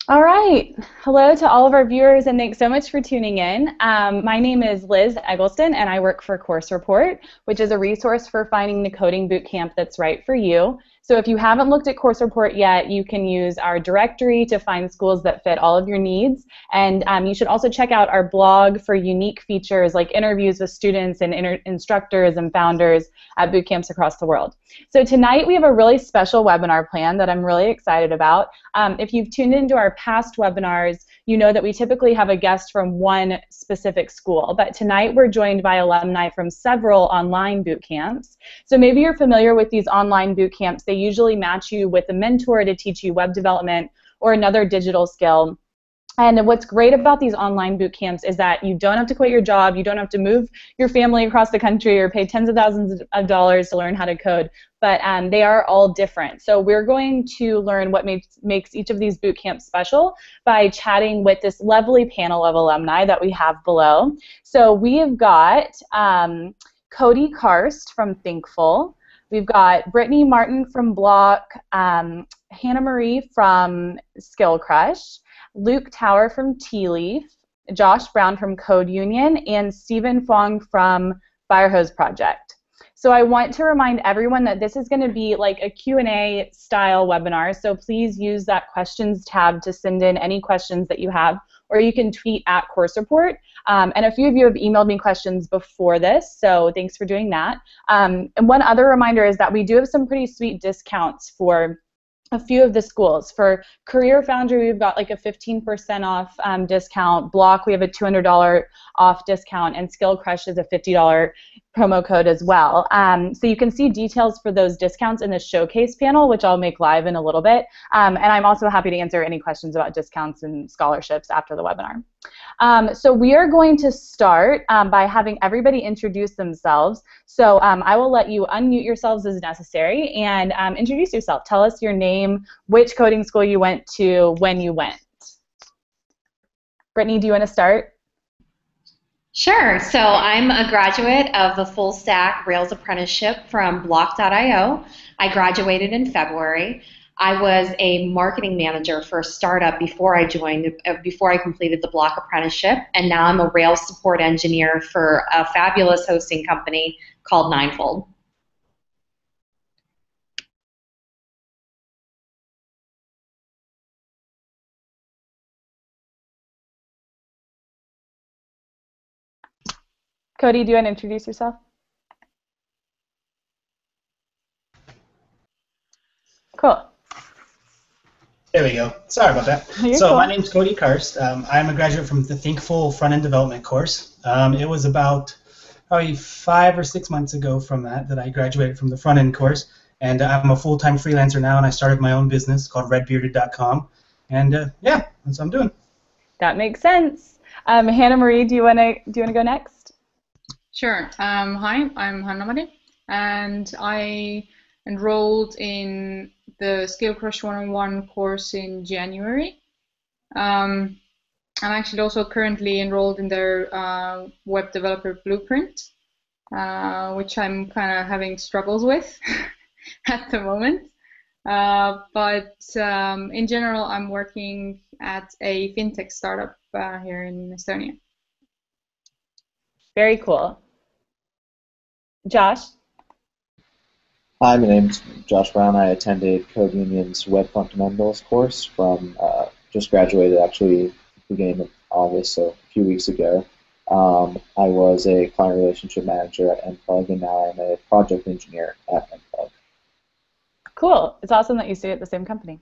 All right. Hello to all of our viewers, and thanks so much for tuning in. My name is Liz Eggleston, and I work for Course Report, which is a resource for finding the coding bootcamp that's right for you. So if you haven't looked at Course Report yet, you can use our directory to find schools that fit all of your needs. And you should also check out our blog for unique features like interviews with students and instructors and founders at bootcamps across the world. So tonight we have a really special webinar plan that I'm really excited about. If you've tuned into our past webinars, you know that we typically have a guest from one specific school, but tonight we're joined by alumni from several online boot camps. So maybe you're familiar with these online boot camps. They usually match you with a mentor to teach you web development or another digital skill. And what's great about these online boot camps is that you don't have to quit your job, you don't have to move your family across the country or pay tens of thousands of dollars to learn how to code, but they are all different. So we're going to learn what makes each of these boot camps special by chatting with this lovely panel of alumni that we have below. So we have got Cody Karst from Thinkful, we've got Brittany Martin from Block, Hannah Marie from Skillcrush, Luke Tower from Tealeaf, Josh Brown from Code Union, and Stephen Fong from Firehose Project. So I want to remind everyone that this is going to be like a Q&A style webinar, so please use that questions tab to send in any questions that you have, or you can tweet at Course Report. And a few of you have emailed me questions before this, so thanks for doing that. And one other reminder is that we do have some pretty sweet discounts for a few of the schools. For Career Foundry, we've got like a 15% off discount. Block, we have a $200 off discount, and Skillcrush is a $50 promo code as well. So you can see details for those discounts in the showcase panel, which I'll make live in a little bit. And I'm also happy to answer any questions about discounts and scholarships after the webinar. So we are going to start by having everybody introduce themselves. So I will let you unmute yourselves as necessary and introduce yourself. Tell us your name, which coding school you went to, when you went. Brittany, do you want to start? Sure. So I'm a graduate of the full stack Rails apprenticeship from block.io. I graduated in February. I was a marketing manager for a startup before I completed the Block apprenticeship, and now I'm a Rails support engineer for a fabulous hosting company called Ninefold. Cody, do you want to introduce yourself? Cool. There we go. Sorry about that. Cool. My name's Cody Karst. I'm a graduate from the Thinkful front-end development course. It was about probably 5 or 6 months ago from that I graduated from the front-end course. And I'm a full-time freelancer now, and I started my own business called redbearded.com. And yeah, that's what I'm doing. That makes sense. Hannah Marie, do you want to go next? Sure. Hi, I'm Hannah Marie, and I enrolled in the Skillcrush 101 course in January. I'm actually also currently enrolled in their web developer blueprint, which I'm kind of having struggles with at the moment. But in general, I'm working at a fintech startup here in Estonia. Very cool. Josh? Hi, my name's Josh Brown. I attended Code Union's Web Fundamentals course from, just graduated actually beginning of August, so a few weeks ago. I was a client relationship manager at Nplug, and now I'm a project engineer at Nplug. Cool. It's awesome that you stay at the same company.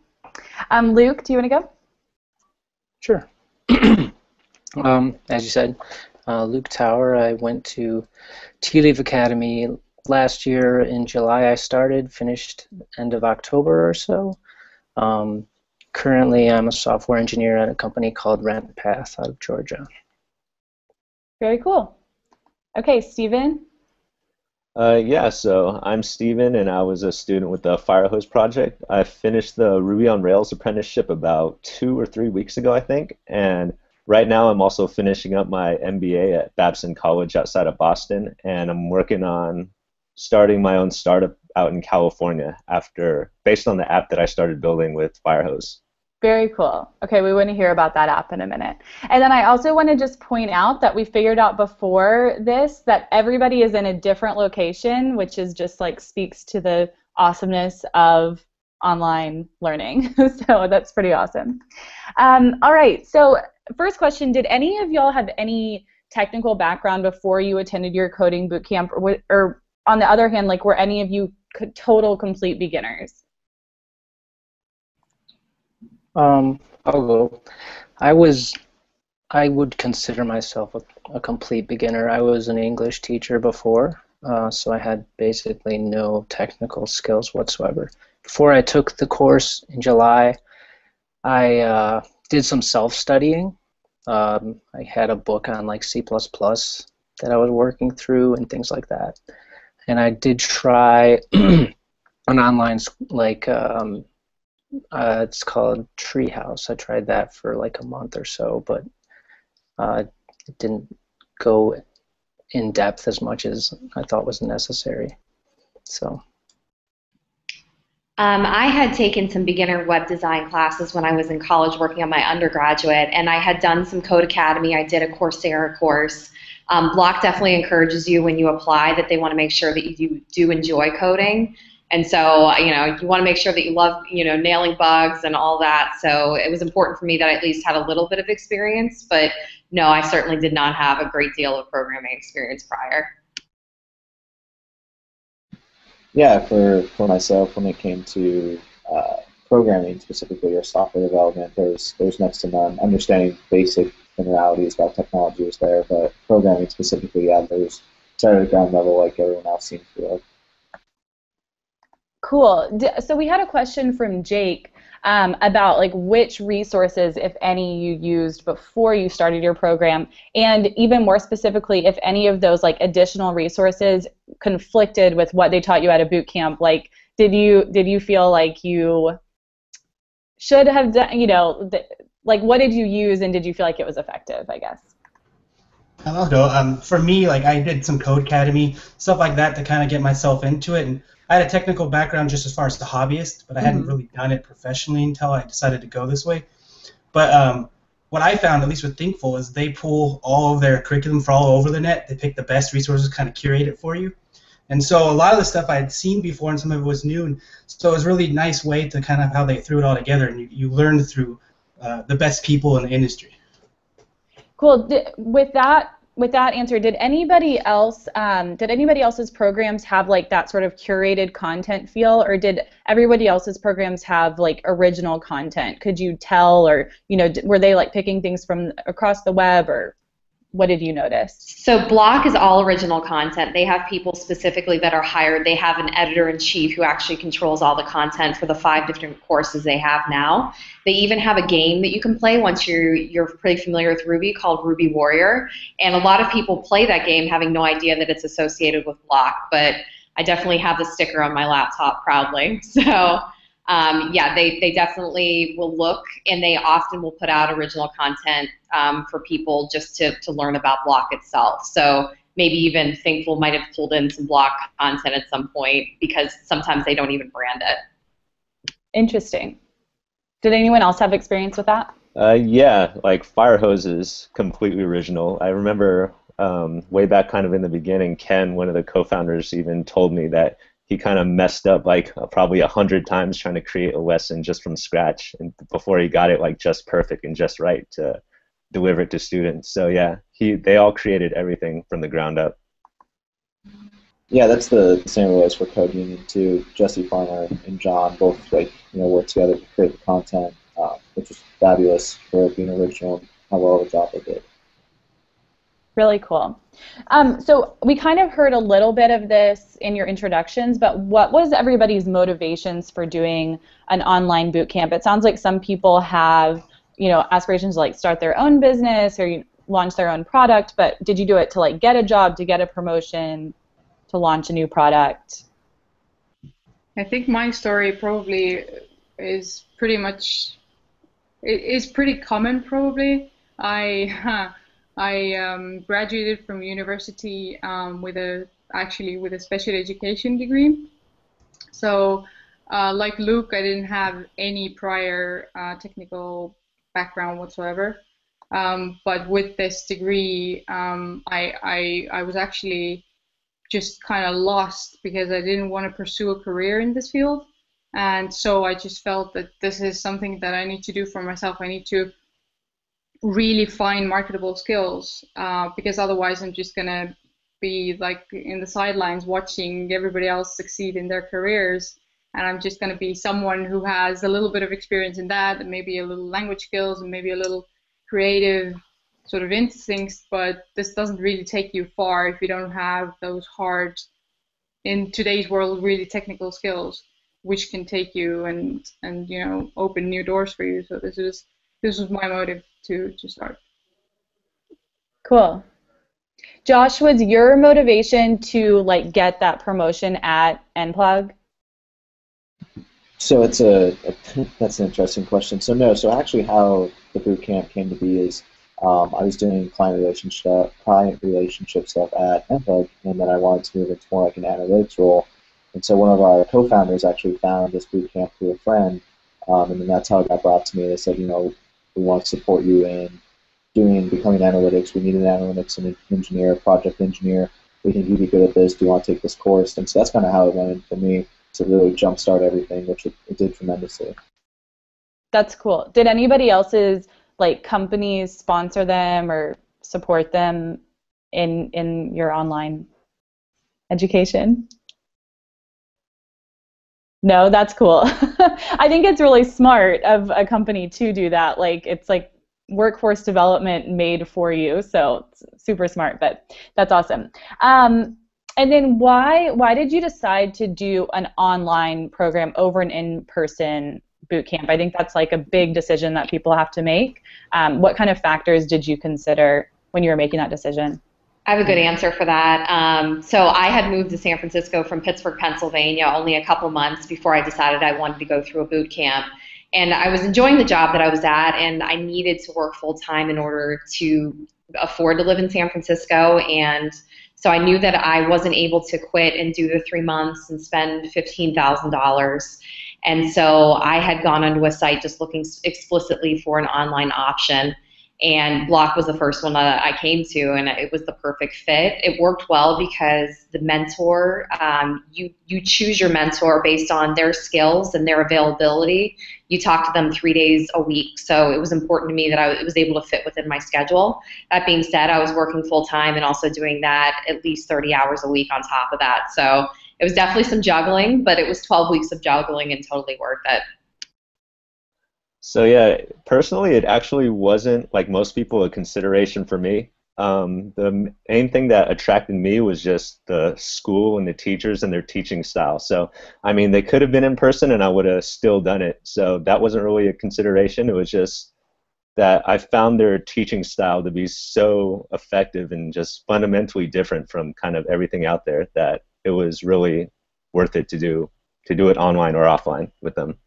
Luke, do you want to go? Sure. As you said, Luke Tower. I went to Tealeaf Academy last year in July. I started, finished end of October or so. Currently, I'm a software engineer at a company called RentPath out of Georgia. Very cool. Okay, Stephen? Yeah, so I'm Steven, and I was a student with the Firehose project. I finished the Ruby on Rails apprenticeship about 2 or 3 weeks ago, I think, and right now I'm also finishing up my MBA at Babson College outside of Boston, and I'm working on starting my own startup out in California based on the app that I started building with Firehose. Very cool. Okay, we want to hear about that app in a minute. And then I also want to just point out that we figured out before this that everybody is in a different location, which is just like speaks to the awesomeness of online learning. So that's pretty awesome. All right, so first question, did any of y'all have any technical background before you attended your coding bootcamp, or on the other hand, like were any of you total complete beginners? I'll go. I would consider myself a complete beginner. I was an English teacher before, so I had basically no technical skills whatsoever. Before I took the course in July, I did some self-studying. I had a book on like C++ that I was working through and things like that. And I did try an online, it's called Treehouse. I tried that for like a month or so, but it didn't go in depth as much as I thought was necessary. So. I had taken some beginner web design classes when I was in college working on my undergraduate, and I had done some Code Academy. I did a Coursera course. Block definitely encourages you when you apply that they want to make sure that you do enjoy coding. And so, you want to make sure that you love, nailing bugs and all that. So it was important for me that I at least had a little bit of experience, but no, I certainly did not have a great deal of programming experience prior. Yeah, for myself, when it came to programming specifically or software development, there's next to none. Understanding basic generalities about technology was there, but programming specifically, yeah, there's started at ground level like everyone else seems to have. Cool. So we had a question from Jake about like which resources, if any, you used before you started your program, and even more specifically, if any of those like additional resources conflicted with what they taught you at a boot camp. Like, did you feel like you should have done, like what did you use, and did you feel like it was effective, I guess? I'll go. For me, like I did some Code Academy, stuff like that to kind of get myself into it. And I had a technical background just as far as the hobbyist, but I hadn't really done it professionally until I decided to go this way. But what I found, at least with Thinkful, is they pull all of their curriculum from all over the net. They pick the best resources, kind of curate it for you. And so a lot of the stuff I had seen before, and some of it was new. And so it was a really nice way to kind of how they threw it all together, and you learn through the best people in the industry. Cool. With that answer, did anybody else's programs have like that sort of curated content feel, or did everybody else's programs have like original content? Could you tell, or were they like picking things from across the web, or what did you notice? So Block is all original content. They have people specifically that are hired. They have an editor-in-chief who actually controls all the content for the 5 different courses they have now. They even have a game that you can play once you're pretty familiar with Ruby called Ruby Warrior. And a lot of people play that game having no idea that it's associated with Block. But I definitely have the sticker on my laptop proudly. So yeah, they definitely will look, and they often will put out original content for people just to learn about Block itself. So maybe even Thinkful might have pulled in some Block content at some point, because sometimes they don't even brand it. Interesting. Did anyone else have experience with that? Yeah, like Firehose is completely original. I remember way back kind of in the beginning, Ken, one of the co-founders, even told me that he kind of messed up like probably 100 times trying to create a lesson just from scratch, and before he got it like just perfect and just right to deliver it to students. So yeah, they all created everything from the ground up. Yeah, that's the same way as for Code Union too. Jesse Farmer and John both work together to create the content, which is fabulous for being original and how well of a job they did. Really cool. So we kind of heard a little bit of this in your introductions, but what was everybody's motivations for doing an online boot camp? It sounds like some people have, aspirations to like start their own business or launch their own product, but did you do it to like get a job, to get a promotion, to launch a new product? I think my story probably is pretty common probably. I graduated from university with a special education degree. So Like Luke, I didn't have any prior technical background whatsoever. But with this degree, I was actually just kind of lost because I didn't want to pursue a career in this field. And so I just felt that this is something that I need to do for myself. I need to really find marketable skills because otherwise I'm just going to be like in the sidelines watching everybody else succeed in their careers. And I'm just going to be someone who has a little bit of experience in that, and maybe a little language skills, and maybe a little creative sort of instincts, but this doesn't really take you far if you don't have those hard, in today's world, really technical skills, which can take you and you know, open new doors for you. So this was my motive to start. Cool. Josh, was your motivation to like get that promotion at Nplug? So that's an interesting question. So no, so actually how the boot camp came to be is I was doing client relationship stuff at Nplug, and then I wanted to move into more like an analytics role. And so one of our co-founders actually found this boot camp through a friend, and then that's how it got brought to me. They said, you know, we want to support you in becoming analytics. We need an analytics engineer, project engineer. We think you'd be good at this. Do you want to take this course? And so that's kind of how it went in for me to really jumpstart everything, which it did tremendously. That's cool. Did anybody else's like companies sponsor them or support them in your online education? No, that's cool. I think it's really smart of a company to do that. Like it's like workforce development made for you, so it's super smart, but that's awesome. And then why did you decide to do an online program over an in-person boot camp? I think that's like a big decision that people have to make. What kind of factors did you consider when you were making that decision? I have a good answer for that. So I had moved to San Francisco from Pittsburgh, Pennsylvania, only a couple months before I decided I wanted to go through a boot camp. And I was enjoying the job that I was at, and I needed to work full-time in order to afford to live in San Francisco. And so I knew that I wasn't able to quit and do the 3 months and spend $15,000. And so I had gone onto a site just looking explicitly for an online option. And Block was the first one that I came to, and it was the perfect fit. It worked well because the mentor, you choose your mentor based on their skills and their availability. You talk to them 3 days a week, so it was important to me that I was able to fit within my schedule. That being said, I was working full-time and also doing that at least 30 hours a week on top of that. So it was definitely some juggling, but it was 12 weeks of juggling and totally worth it. So yeah, personally, it actually wasn't, like most people, a consideration for me. The main thing that attracted me was just the school and the teachers and their teaching style. So, I mean, they could have been in person and I would have still done it. So that wasn't really a consideration. It was just that I found their teaching style to be so effective and just fundamentally different from kind of everything out there that it was really worth it to do it online or offline with them.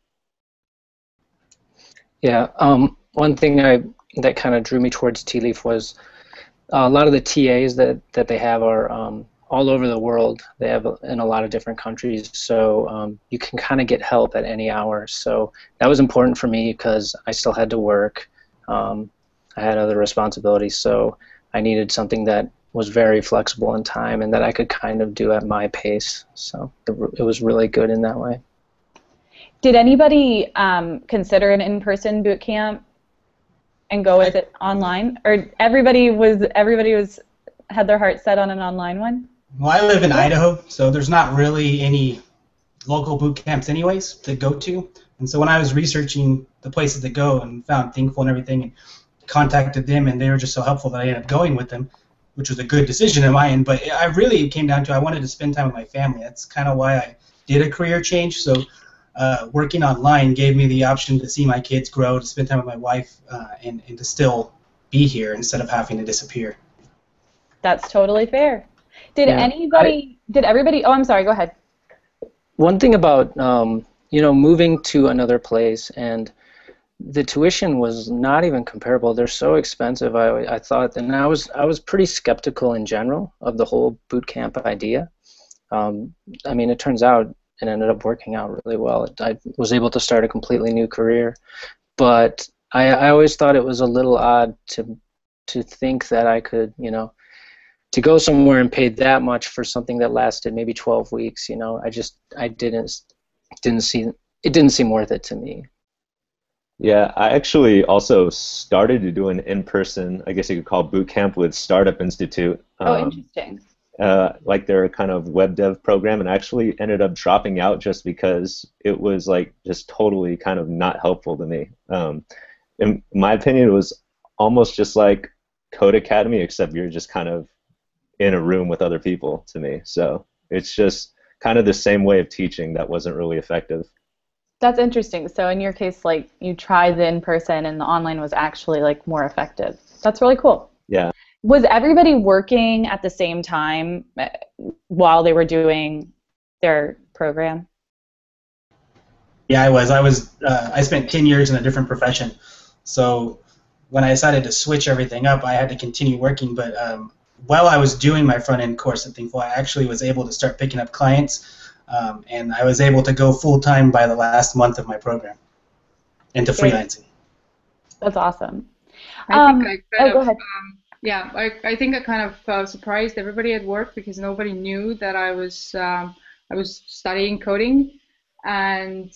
Yeah, one thing that kind of drew me towards Tealeaf was a lot of the TAs that they have are all over the world. They have in a lot of different countries, so you can kind of get help at any hour. So that was important for me because I still had to work. I had other responsibilities, so I needed something that was very flexible in time and that I could kind of do at my pace. So it was really good in that way. Did anybody consider an in-person boot camp and go with it online, or everybody had their heart set on an online one? Well, I live in Idaho, so there's not really any local boot camps anyways to go to. And so when I was researching the places to go and found Thinkful and everything and contacted them, and they were just so helpful that I ended up going with them, which was a good decision in my end. But I really came down to I wanted to spend time with my family. That's kind of why I did a career change. So working online gave me the option to see my kids grow, to spend time with my wife, and to still be here instead of having to disappear. That's totally fair. Did everybody, oh, I'm sorry, go ahead. One thing about, moving to another place, and the tuition was not even comparable. They're so expensive, I thought, and I was pretty skeptical in general of the whole boot camp idea. I mean, it turns out it ended up working out really well. I was able to start a completely new career, but I always thought it was a little odd to think that I could, to go somewhere and pay that much for something that lasted maybe 12 weeks. I didn't seem worth it to me. Yeah, I actually also started to do an in-person, I guess you could call boot camp with Startup Institute. Interesting. Like their kind of web dev program, and I actually ended up dropping out just because it was like just totally kind of not helpful to me. In my opinion, it was almost just like Code Academy, except you're just kind of in a room with other people to me. So it's just kind of the same way of teaching that wasn't really effective. That's interesting. So in your case, like you tried the in-person and the online was actually like more effective. That's really cool. Yeah. Was everybody working at the same time while they were doing their program? Yeah, I was. I spent 10 years in a different profession. So when I decided to switch everything up, I had to continue working. But while I was doing my front-end course at Thinkful, I actually was able to start picking up clients. And I was able to go full-time by the last month of my program into freelancing. That's awesome. I think go ahead. I think I kind of surprised everybody at work because nobody knew that I was studying coding, and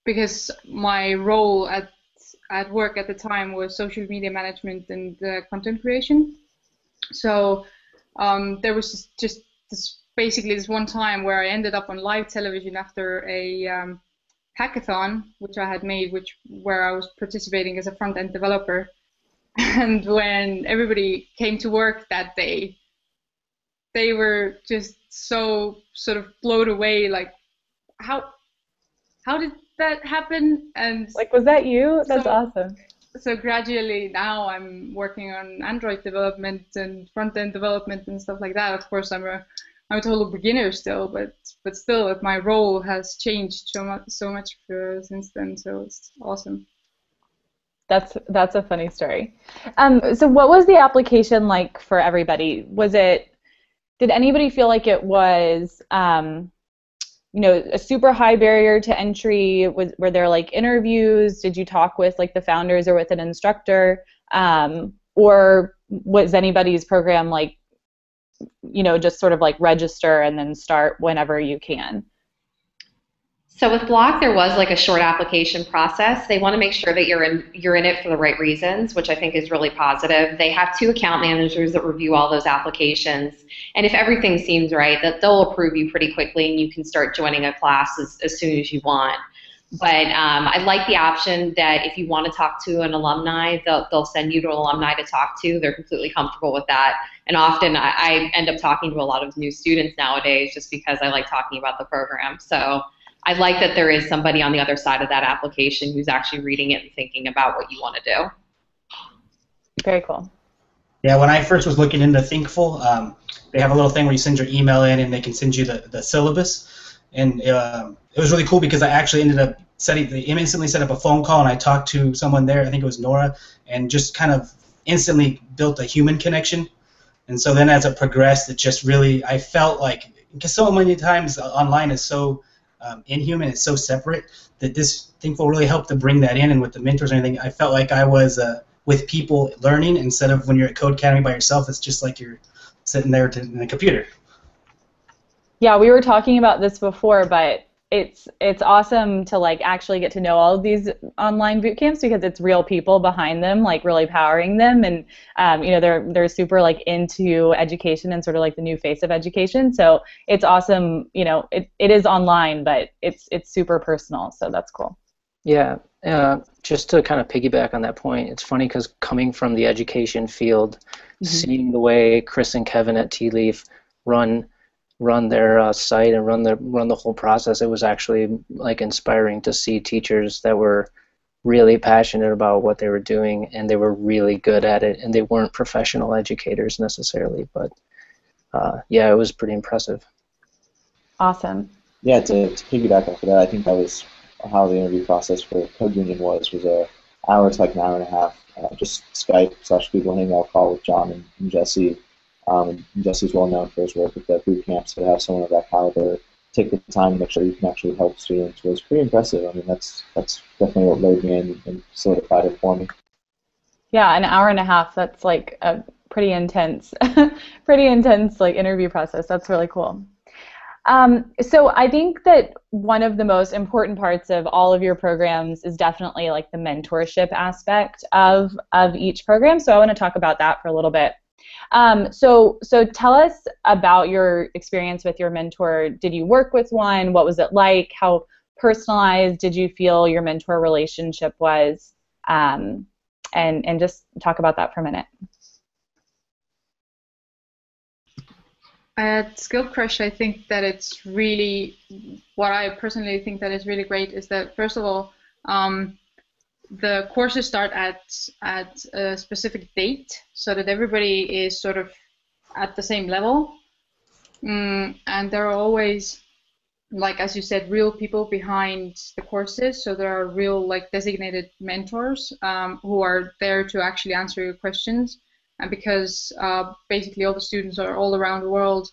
because my role at work at the time was social media management and content creation. So there was just basically this one time where I ended up on live television after a hackathon which I had made, where I was participating as a front-end developer. And when everybody came to work that day, they were just so sort of blown away, like, how did that happen? And like, was that you? That's awesome. So gradually now I'm working on Android development and front-end development and stuff like that. Of course, I'm a total beginner still, but still, my role has changed so much since then. So it's awesome. That's a funny story. So what was the application like for everybody? Did anybody feel like it was, a super high barrier to entry? Were there like interviews? Did you talk with like the founders or with an instructor? Or was anybody's program like, just sort of like register and then start whenever you can? So with Block, there was like a short application process. They want to make sure that you're in it for the right reasons, which I think is really positive. They have 2 account managers that review all those applications, and if everything seems right, that they'll approve you pretty quickly, and you can start joining a class as soon as you want. But I like the option that if you want to talk to an alumni, they'll send you to an alumni to talk to. They're completely comfortable with that. And often I end up talking to a lot of new students nowadays just because I like talking about the program. So I like that there is somebody on the other side of that application who's actually reading it and thinking about what you want to do. Very cool. Yeah, when I first was looking into Thinkful, they have a little thing where you send your email in and they can send you the syllabus. And it was really cool because I actually ended up instantly set up a phone call, and I talked to someone there, I think it was Nora, and just kind of instantly built a human connection. And so then as it progressed, it just really, I felt like, because so many times online is so inhuman, it's so separate, that this Thinkful really helped to bring that in. And with the mentors and everything, I felt like I was with people learning instead of when you're at Code Academy by yourself, it's just like you're sitting there in a computer. Yeah, we were talking about this before, but it's awesome to like actually get to know all of these online boot camps because it's real people behind them, like really powering them, and they're super like into education and sort of like the new face of education. So it's awesome. It is online, but it's super personal. So that's cool. Yeah, just to kind of piggyback on that point, it's funny because coming from the education field, seeing the way Chris and Kevin at Tealeaf run their site and run the whole process, it was actually like inspiring to see teachers that were really passionate about what they were doing, and they were really good at it, and they weren't professional educators necessarily, but yeah, it was pretty impressive. Awesome. Yeah, to piggyback off of that, I think that was how the interview process for Code Union was a hour to like an hour and a half, just Skype / Google Hangout call with John and Jesse. just as well known for his work with the boot camps, to have someone of that caliber take the time to make sure you can actually help students was pretty impressive. I mean, that's definitely what lured me in and solidified it for me. Yeah, an hour and a half. That's like a pretty intense, pretty intense like interview process. That's really cool. So I think that one of the most important parts of all of your programs is definitely like the mentorship aspect of each program. So I want to talk about that for a little bit. So tell us about your experience with your mentor. Did you work with one? What was it like? How personalized did you feel your mentor relationship was? And just talk about that for a minute. At Skillcrush, I think that it's really, what I personally think that is really great is that, first of all, the courses start at a specific date so that everybody is sort of at the same level. And there are always, like as you said, real people behind the courses. So there are real like designated mentors who are there to actually answer your questions. And because basically all the students are all around the world,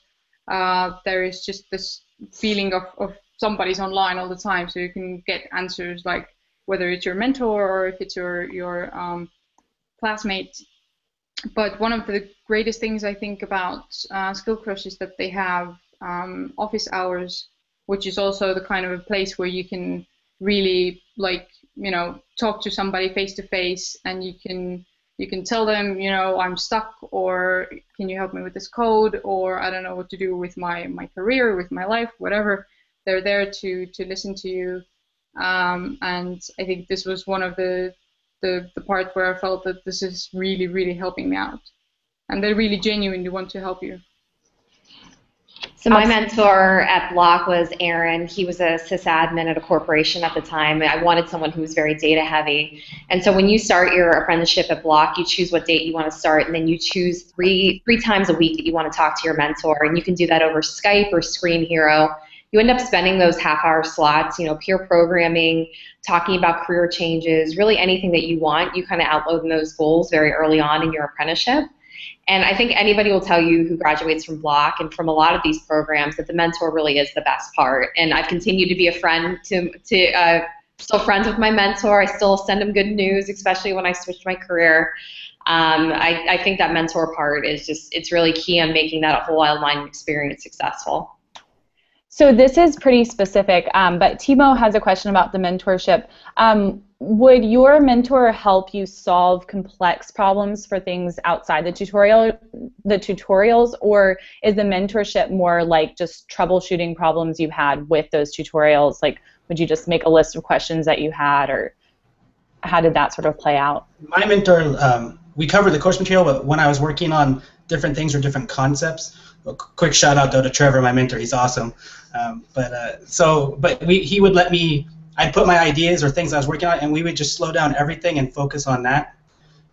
there is just this feeling of somebody's online all the time, so you can get answers like whether it's your mentor or if it's your classmate. But one of the greatest things I think about Skillcrush is that they have office hours, which is also the kind of a place where you can really like talk to somebody face to face, and you can tell them, I'm stuck, or can you help me with this code, or I don't know what to do with my career, with my life, whatever. They're there to listen to you. And I think this was one of the part where I felt that this is really, really helping me out. And they really genuinely want to help you. So my mentor at Block was Aaron. He was a sysadmin at a corporation at the time. I wanted someone who was very data heavy. And so when you start your apprenticeship at Block, you choose what date you want to start, and then you choose three times a week that you want to talk to your mentor. And you can do that over Skype or Screen Hero. You end up spending those half-hour slots, peer programming, talking about career changes, really anything that you want. You kind of outload in those goals very early on in your apprenticeship. And I think anybody will tell you who graduates from Block and from a lot of these programs that the mentor really is the best part. And I've continued to be a friend still friends with my mentor. I still send him good news, especially when I switched my career. I think that mentor part is it's really key on making that whole online experience successful. So this is pretty specific, but Timo has a question about the mentorship. Would your mentor help you solve complex problems for things outside the tutorials, or is the mentorship more like just troubleshooting problems you've had with those tutorials? Like, would you just make a list of questions that you had, or how did that sort of play out? My mentor, we covered the course material, but when I was working on different things or different concepts, a quick shout out though to Trevor, my mentor. He's awesome. He would let me. I'd put my ideas or things I was working on, and we would just slow down everything and focus on that.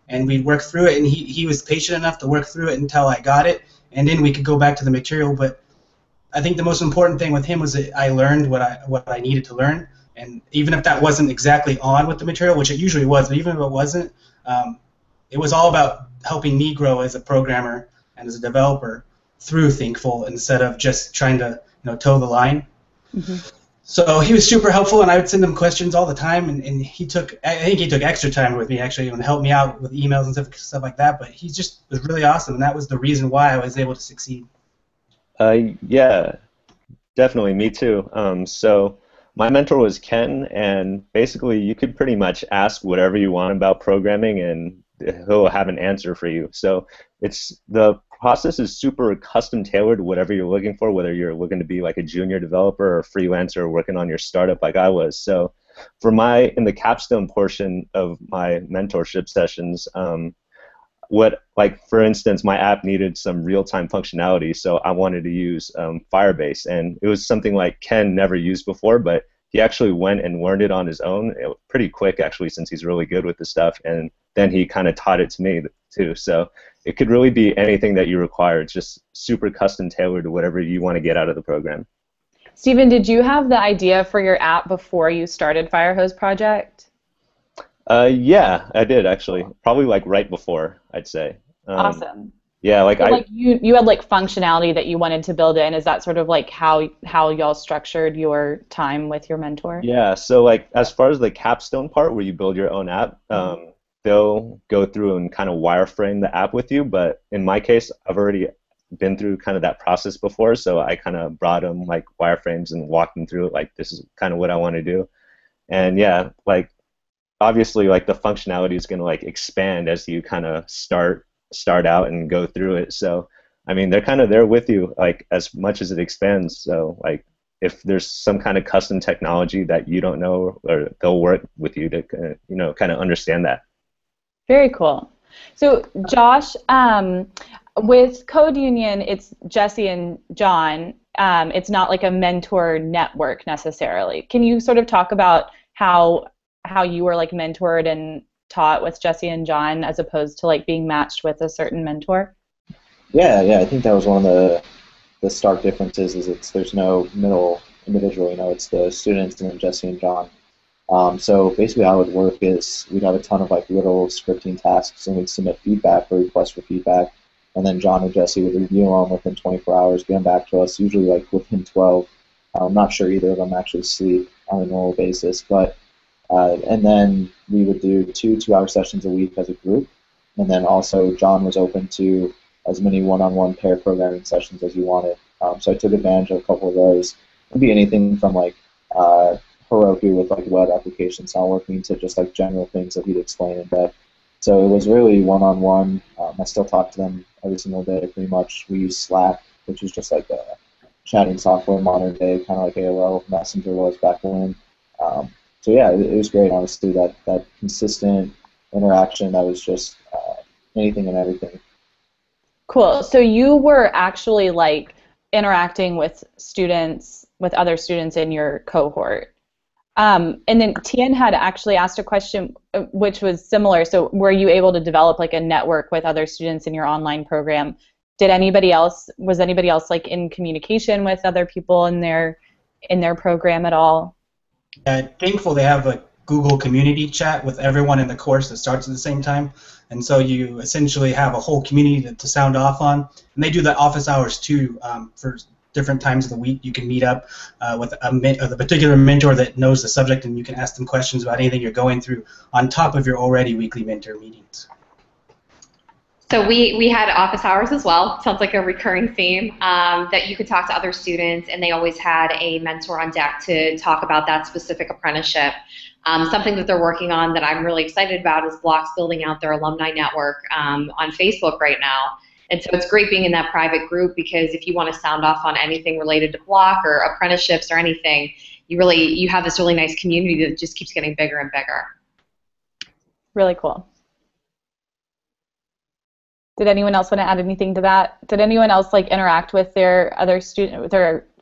And we'd work through it, and he was patient enough to work through it until I got it, and then we could go back to the material. But I think the most important thing with him was that I learned what I needed to learn, and even if that wasn't exactly on with the material, which it usually was, but even if it wasn't, it was all about helping me grow as a programmer and as a developer through Thinkful instead of just trying to toe the line. Mm-hmm. So he was super helpful, and I would send him questions all the time, and I think he took extra time with me actually and helped me out with emails and stuff like that, but he just was really awesome, and that was the reason why I was able to succeed. Yeah, definitely, me too. So my mentor was Ken, and basically you could pretty much ask whatever you want about programming, and he'll have an answer for you. So the process is super custom tailored to whatever you're looking for, whether you're looking to be like a junior developer or freelancer working on your startup like I was. So in the capstone portion of my mentorship sessions, for instance, my app needed some real-time functionality, so I wanted to use Firebase, and it was something like Ken never used before, but he actually went and learned it on his own pretty quick, actually, since he's really good with the stuff, and then he kind of taught it to me too. So it could really be anything that you require. It's just super custom tailored to whatever you want to get out of the program. Stephen, did you have the idea for your app before you started Firehose project? Yeah, I did actually. Probably like right before, I'd say. Awesome. Yeah, like So like you had like functionality that you wanted to build in. Is that sort of like how y'all structured your time with your mentor? Yeah, so like as far as the capstone part where you build your own app, they'll go through and kind of wireframe the app with you. But in my case, I've already been through kind of that process before, so I kind of brought them like wireframes and walked them through it. Like this is kind of what I want to do. And yeah, like obviously like the functionality is going to like expand as you kind of start out and go through it. So I mean, they're kind of there with you like as much as it expands. So like if there's some kind of custom technology that you don't know, or they'll work with you to kind of understand that. Very cool. So Josh, with Code Union, it's Jesse and John. It's not like a mentor network necessarily. Can you sort of talk about how you were like mentored and taught with Jesse and John as opposed to like being matched with a certain mentor? Yeah, I think that was one of the stark differences is there's no middle individual, it's the students and then Jesse and John. So basically how it would work is we'd have a ton of like little scripting tasks and we'd submit feedback or requests for feedback, and then John or Jesse would review them within 24 hours, get them back to us, usually like within 12. I'm not sure either of them actually sleep on a normal basis, but and then we would do 2-hour sessions a week as a group, and then also John was open to as many one-on-one pair programming sessions as you wanted. So I took advantage of a couple of those. It would be anything from like Heroku with like web application sound working to just like general things that he'd explain in depth. So it was really one-on-one. I still talk to them every single day pretty much. We use Slack, which is just like a chatting software modern day, kind of like AOL Messenger was back when. So yeah, it was great, honestly, that consistent interaction that was just anything and everything. Cool. So you were actually like interacting with students, with other students in your cohort. And then Tien had actually asked a question which was similar. So were you able to develop like a network with other students in your online program? Was anybody else like in communication with other people in their program at all? Thankful they have a Google community chat with everyone in the course that starts at the same time, and so you essentially have a whole community to sound off on. And they do the office hours too for different times of the week. You can meet up with the particular mentor that knows the subject, and you can ask them questions about anything you're going through on top of your already weekly mentor meetings. So we had office hours as well. Sounds like a recurring theme that you could talk to other students, and they always had a mentor on deck to talk about that specific apprenticeship. Something that they're working on that I'm really excited about is Block's building out their Alumni Network on Facebook right now. And so it's great being in that private group, because if you want to sound off on anything related to Block or apprenticeships or anything, you have this really nice community that just keeps getting bigger and bigger. Really cool. Did anyone else want to add anything to that? Did anyone else like interact with their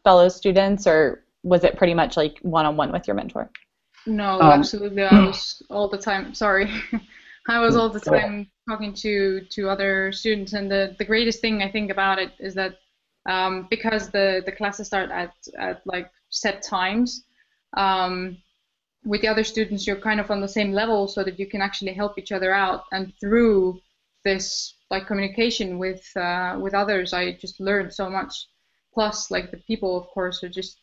fellow students, or was it pretty much like one-on-one with your mentor? No, absolutely. I was all the time. Sorry, I was all the time talking to other students, and the greatest thing I think about it is that because the classes start at like set times, with the other students you're kind of on the same level, so that you can actually help each other out, and through this like communication with others, I just learned so much. Plus, like the people, of course, are just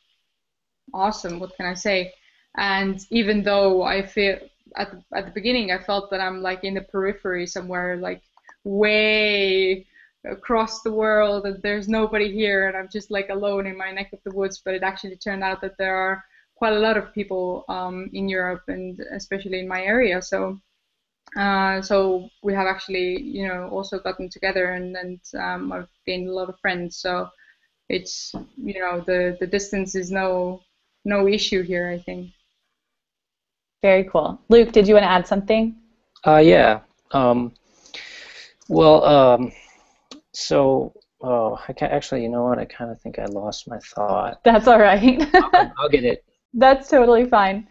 awesome. What can I say? And even though I feel at the beginning I felt that I'm like in the periphery somewhere, like way across the world, and there's nobody here, and I'm just like alone in my neck of the woods. But it actually turned out that there are quite a lot of people in Europe, and especially in my area. So we have actually, also gotten together, and I've gained a lot of friends. So it's, the distance is no issue here, I think. Very cool. Luke, did you want to add something? Yeah. I can't actually. You know what? I kind of think I lost my thought. That's all right. I'll get it. That's totally fine.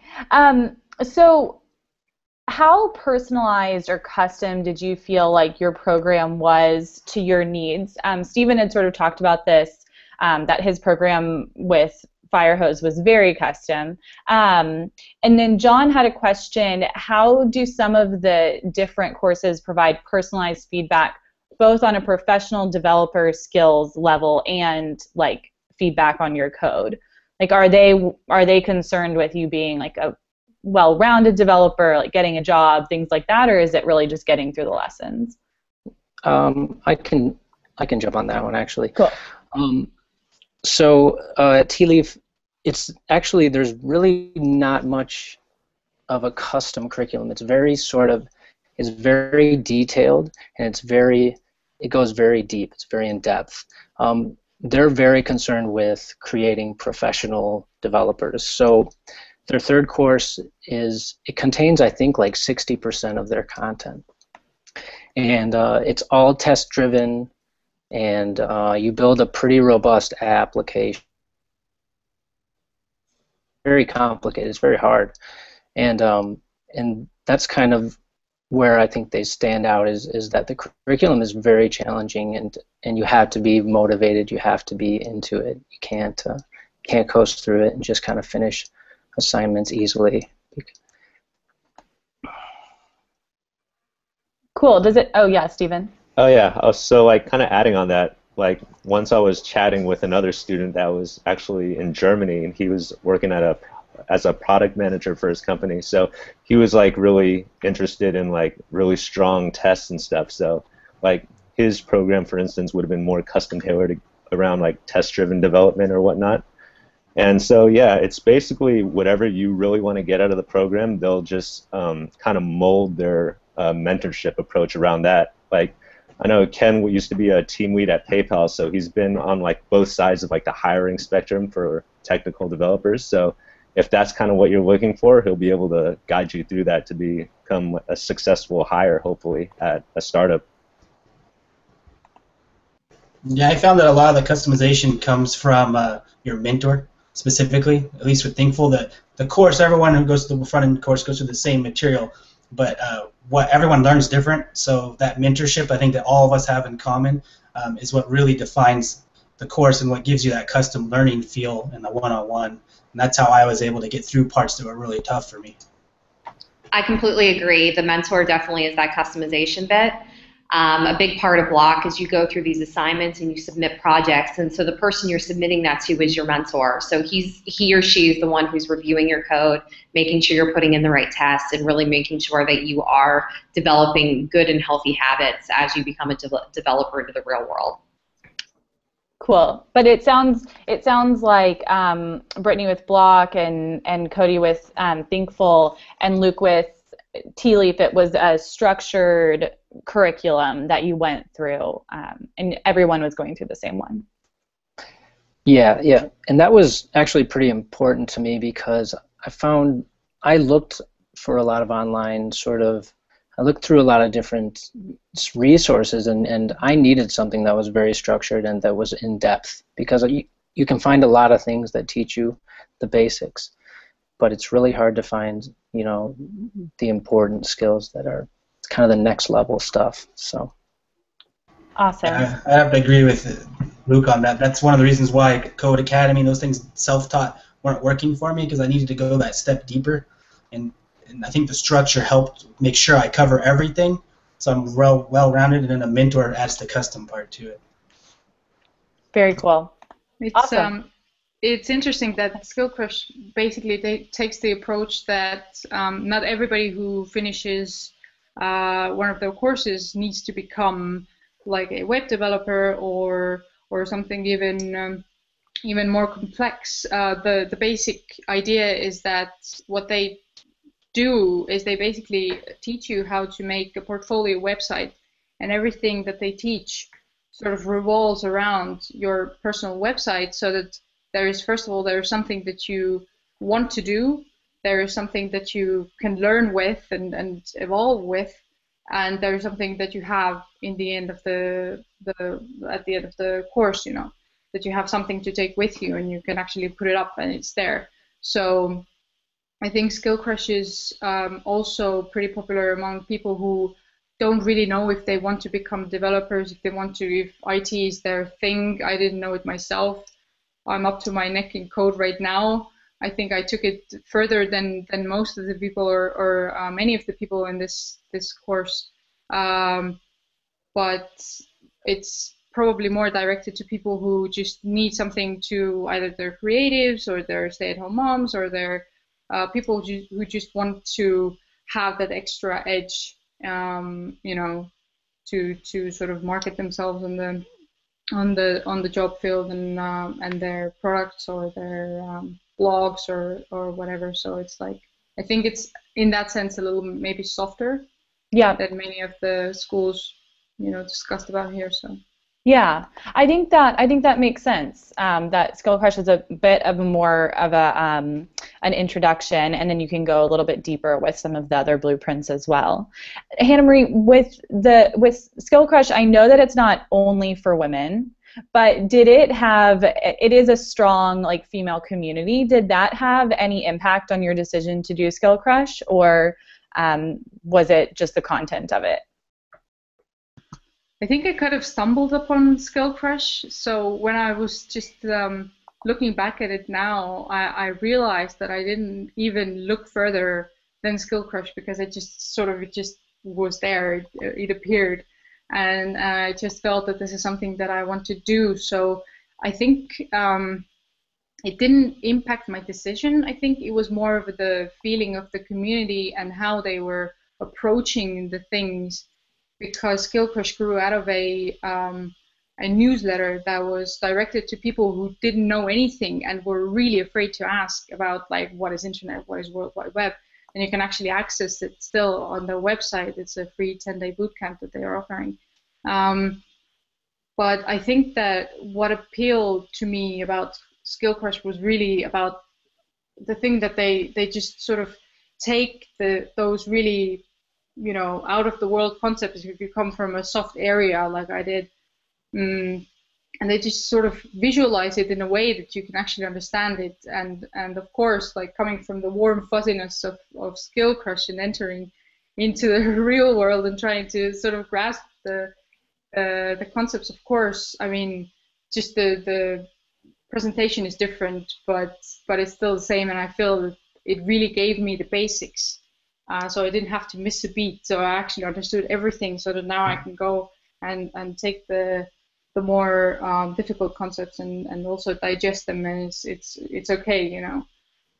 So how personalized or custom did you feel like your program was to your needs? Stephen had sort of talked about this, that his program with Firehose was very custom. And then John had a question: how do some of the different courses provide personalized feedback both on a professional developer skills level and like feedback on your code? Like, are they concerned with you being like a well-rounded developer, like getting a job, things like that, or is it really just getting through the lessons? I can jump on that one actually. Cool. So at Tealeaf, it's actually, there's really not much of a custom curriculum. It's very detailed, and it goes very deep. It's very in depth. They're very concerned with creating professional developers. So their third course it contains, I think, like 60% of their content. And it's all test driven, and you build a pretty robust application. Very complicated. It's very hard, and that's kind of where I think they stand out is that the curriculum is very challenging, and you have to be motivated. You have to be into it. You can't coast through it and just kind of finish assignments easily. Cool. Does it? Oh yeah, Stephen. Oh yeah. So like kind of adding on that, like once I was chatting with another student that was actually in Germany, and he was working as a product manager for his company. So he was like really interested in like really strong tests and stuff. So like his program, for instance, would have been more custom tailored around like test-driven development or whatnot. And so yeah, it's basically whatever you really want to get out of the program, they'll just kind of mold their mentorship approach around that. Like I know Ken used to be a team lead at PayPal, so he's been on like both sides of like the hiring spectrum for technical developers. So if that's kind of what you're looking for, he'll be able to guide you through that to become a successful hire, hopefully, at a startup. Yeah, I found that a lot of the customization comes from your mentor, specifically, at least with Thinkful. The course, everyone who goes to the front-end course goes through the same material, but what everyone learns different. So that mentorship, I think that all of us have in common, is what really defines the course and what gives you that custom learning feel in the one-on-one. And that's how I was able to get through parts that were really tough for me. I completely agree. The mentor definitely is that customization bit. A big part of Block is you go through these assignments and you submit projects, and so the person you're submitting that to is your mentor. So he or she is the one who's reviewing your code, making sure you're putting in the right tests, and really making sure that you are developing good and healthy habits as you become a developer into the real world. Cool. But it sounds like Brittany with Block and Cody with Thinkful and Luke with Tealeaf, it was a structured curriculum that you went through, and everyone was going through the same one. Yeah, and that was actually pretty important to me because I looked for a lot of online I looked through a lot of different resources, and I needed something that was very structured and that was in depth, because you can find a lot of things that teach you the basics, but it's really hard to find, the important skills that are kind of the next level stuff. So awesome. I have to agree with Luke on that. That's one of the reasons why Code Academy and those things self-taught weren't working for me, because I needed to go that step deeper, and I think the structure helped make sure I cover everything, so I'm well-rounded, and then a mentor adds the custom part to it. Very cool. It's awesome. It's interesting that Skillcrush basically takes the approach that not everybody who finishes one of their courses needs to become like a web developer or something even more complex. The basic idea is that what they do is they basically teach you how to make a portfolio website, and everything that they teach sort of revolves around your personal website, so that there is, first of all, there is something that you want to do, there is something that you can learn with and evolve with, and there is something that you have in the end of at the end of the course, that you have something to take with you, and you can actually put it up and it's there. So I think Skillcrush is also pretty popular among people who don't really know if they want to become developers, if IT is their thing. I didn't know it myself. I'm up to my neck in code right now. I think I took it further than most of the people or many of the people in this course. But but it's probably more directed to people who just need something to either their creatives or their stay-at-home moms or their people who just want to have that extra edge, you know, to sort of market themselves on the job field and their products or their blogs or whatever. So it's like, I think it's in that sense a little maybe softer than many of the schools, you know, discussed about here. So. Yeah, I think that makes sense. That Skillcrush is a bit of a more of a an introduction, and then you can go a little bit deeper with some of the other blueprints as well. Hannah Marie, with Skillcrush, I know that it's not only for women, but it is a strong like female community. Did that have any impact on your decision to do Skillcrush, or was it just the content of it? I think I kind of stumbled upon Skillcrush. So when I was just looking back at it now, I realized that I didn't even look further than Skillcrush because it just was there. It appeared, and I just felt that this is something that I want to do. So I think it didn't impact my decision. I think it was more of the feeling of the community and how they were approaching the things. Because Skillcrush grew out of a newsletter that was directed to people who didn't know anything and were really afraid to ask about like what is internet, what is World Wide Web, and you can actually access it still on their website. It's a free 10-day bootcamp that they are offering. But I think that what appealed to me about Skillcrush was really about the thing that they just sort of take those really, you know, out of the world concepts. If you come from a soft area like I did, and they just sort of visualize it in a way that you can actually understand it. And of course, like coming from the warm fuzziness of Skillcrush and entering into the real world and trying to sort of grasp the concepts. Of course, I mean, just the presentation is different, but it's still the same. And I feel that it really gave me the basics. So I didn't have to miss a beat. So I actually understood everything. So that now I can go and take the more difficult concepts and also digest them. And it's okay, you know,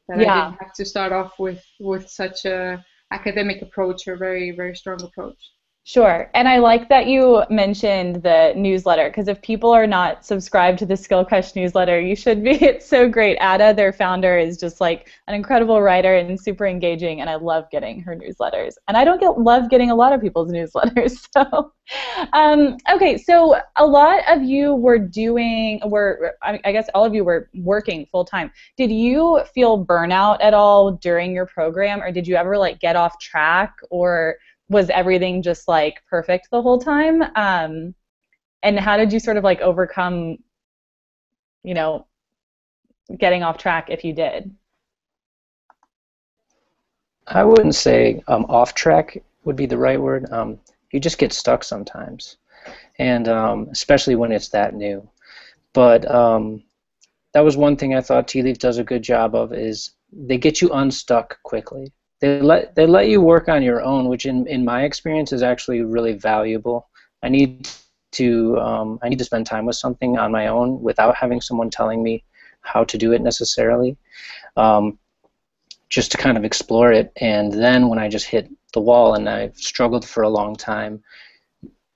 that I didn't have to start off with such a academic approach or very, very strong approach. Sure. And I like that you mentioned the newsletter, because if people are not subscribed to the Skillcrush newsletter, you should be. It's so great. Ada, their founder, is just like an incredible writer and super engaging, and I love getting her newsletters. And I don't love getting a lot of people's newsletters. So, okay, so a lot of you I guess all of you were working full time. Did you feel burnout at all during your program, or did you ever like get off track, or was everything just like perfect the whole time? And how did you sort of like overcome, you know, getting off track if you did? I wouldn't say off track would be the right word. You just get stuck sometimes, and especially when it's that new. But that was one thing I thought Tealeaf does a good job of, is they get you unstuck quickly. They let you work on your own, which in my experience is actually really valuable. I need to spend time with something on my own without having someone telling me how to do it necessarily, just to kind of explore it. And then when I just hit the wall and I've struggled for a long time,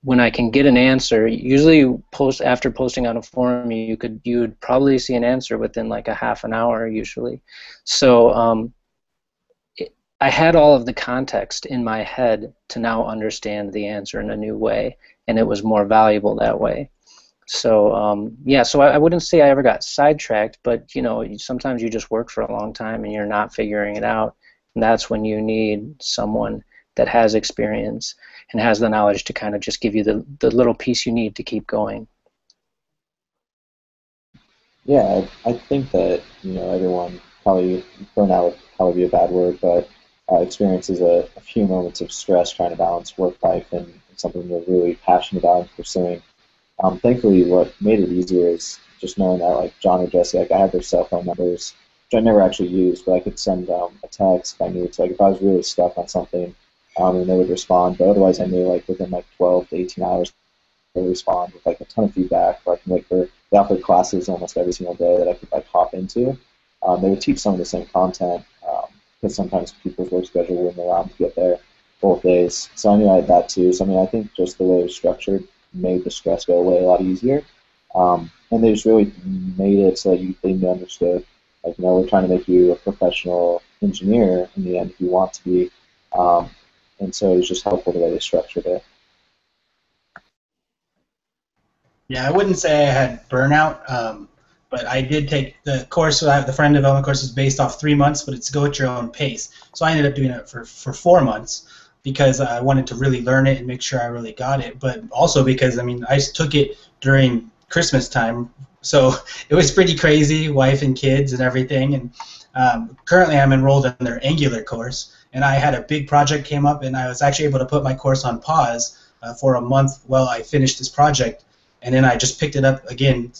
when I can get an answer, usually after posting on a forum, you would probably see an answer within like a half an hour usually. So I had all of the context in my head to now understand the answer in a new way, and it was more valuable that way. So yeah, so I wouldn't say I ever got sidetracked, but you know, sometimes you just work for a long time and you're not figuring it out, and that's when you need someone that has experience and has the knowledge to kind of just give you the little piece you need to keep going. Yeah, I think that, you know, everyone probably, burnout would probably be a bad word, but experiences a few moments of stress trying to balance work life and something they're really passionate about and pursuing. Thankfully, what made it easier is just knowing that, like John or Jesse, like I had their cell phone numbers, which I never actually used, but I could send a text if I needed to. Like if I was really stuck on something, and they would respond. But otherwise, I knew like within like 12 to 18 hours, respond with like a ton of feedback. Or I can wait for, they offer classes almost every single day that I could like hop into. They would teach some of the same content because sometimes people's work schedule wouldn't allow them to get there both days. So I knew I had that too. So I mean, I think just the way it was structured made the stress go away a lot easier. And they just really made it so that they understood, like, you know, we're trying to make you a professional engineer in the end if you want to be. And so it was just helpful the way they structured it. Yeah, I wouldn't say I had burnout, but I did take the course. The front-end development course is based off 3 months, but it's go at your own pace. So I ended up doing it for 4 months because I wanted to really learn it and make sure I really got it. But also because, I mean, I took it during Christmas time, so it was pretty crazy, wife and kids and everything. And currently I'm enrolled in their Angular course, and I had a big project came up, and I was actually able to put my course on pause for a month while I finished this project. And then I just picked it up again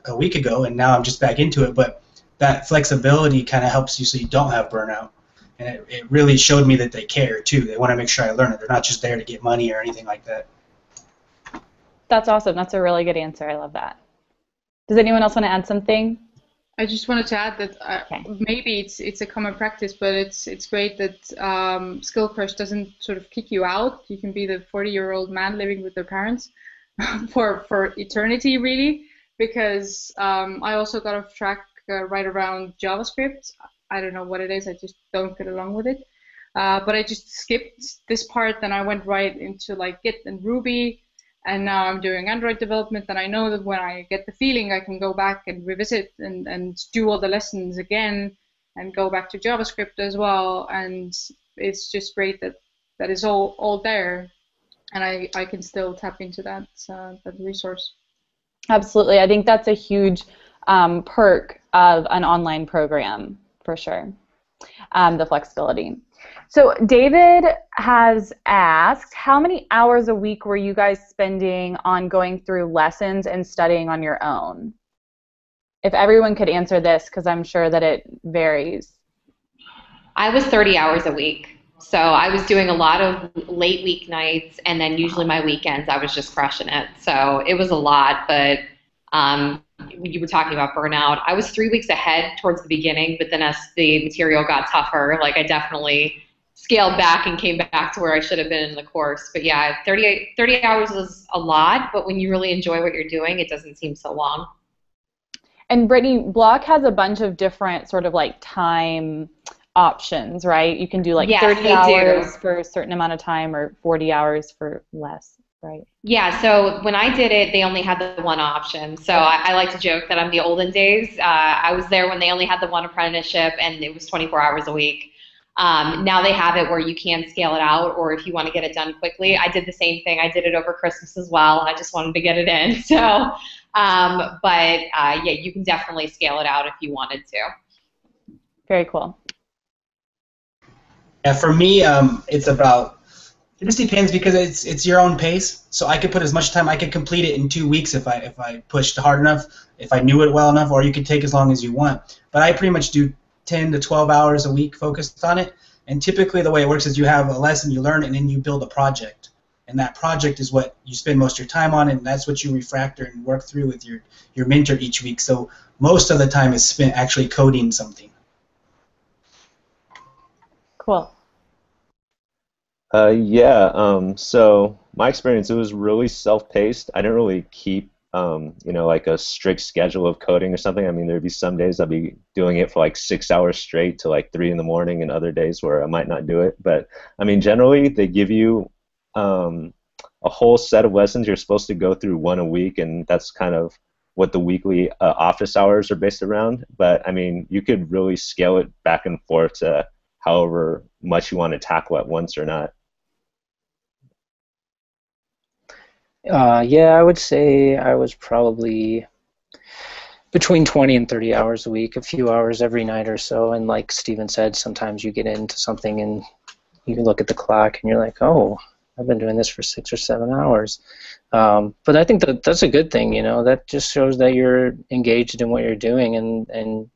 a week ago, and now I'm just back into it. But that flexibility kind of helps you so you don't have burnout. And it really showed me that they care, too. They want to make sure I learn it. They're not just there to get money or anything like that. That's awesome. That's a really good answer. I love that. Does anyone else want to add something? I just wanted to add that maybe it's a common practice, but it's great that Skillcrush doesn't sort of kick you out. You can be the 40-year-old man living with their parents for eternity, really, because I also got off track right around JavaScript. I don't know what it is. I just don't get along with it. But I just skipped this part, then I went right into like Git and Ruby. And now I'm doing Android development, and I know that when I get the feeling, I can go back and revisit and do all the lessons again and go back to JavaScript as well. And it's just great that that is all there, and I can still tap into that resource. Absolutely. I think that's a huge perk of an online program, for sure, the flexibility. So David has asked, how many hours a week were you guys spending on going through lessons and studying on your own? If everyone could answer this, because I'm sure that it varies. I was 30 hours a week. So I was doing a lot of late weeknights, and then usually my weekends I was just crushing it. So it was a lot, but you were talking about burnout. I was 3 weeks ahead towards the beginning, but then as the material got tougher, like I definitely scaled back and came back to where I should have been in the course. But yeah, 30 hours is a lot, but when you really enjoy what you're doing, it doesn't seem so long. And Brittany, Block has a bunch of different sort of like time options, right? You can do like 30 hours for a certain amount of time or 40 hours for less, right? Yeah, so when I did it, they only had the one option. So I like to joke that I'm the olden days. I was there when they only had the one apprenticeship, and it was 24 hours a week. Now they have it where you can scale it out, or if you want to get it done quickly. I did the same thing. I did it over Christmas as well. I just wanted to get it in. So, yeah, you can definitely scale it out if you wanted to. Very cool. Yeah, for me, it's about, it just depends because it's your own pace. So I could put as much time, I could complete it in 2 weeks if I pushed hard enough, if I knew it well enough, or you could take as long as you want. But I pretty much do 10 to 12 hours a week focused on it. And typically the way it works is you have a lesson, you learn it, and then you build a project. And that project is what you spend most of your time on, and that's what you refactor and work through with your mentor each week. So most of the time is spent actually coding something. Cool. So my experience, it was really self-paced. I didn't really keep, like a strict schedule of coding or something. I mean, there'd be some days I'd be doing it for like 6 hours straight to like 3 in the morning, and other days where I might not do it. But I mean, generally they give you a whole set of lessons you're supposed to go through one a week, and that's kind of what the weekly office hours are based around. But I mean, you could really scale it back and forth to however much you want to tackle at once or not. Yeah, I would say I was probably between 20 and 30 hours a week, a few hours every night or so. And like Steven said, sometimes you get into something and you look at the clock and you're like, oh, I've been doing this for 6 or 7 hours. But I think that's a good thing, that just shows that you're engaged in what you're doing and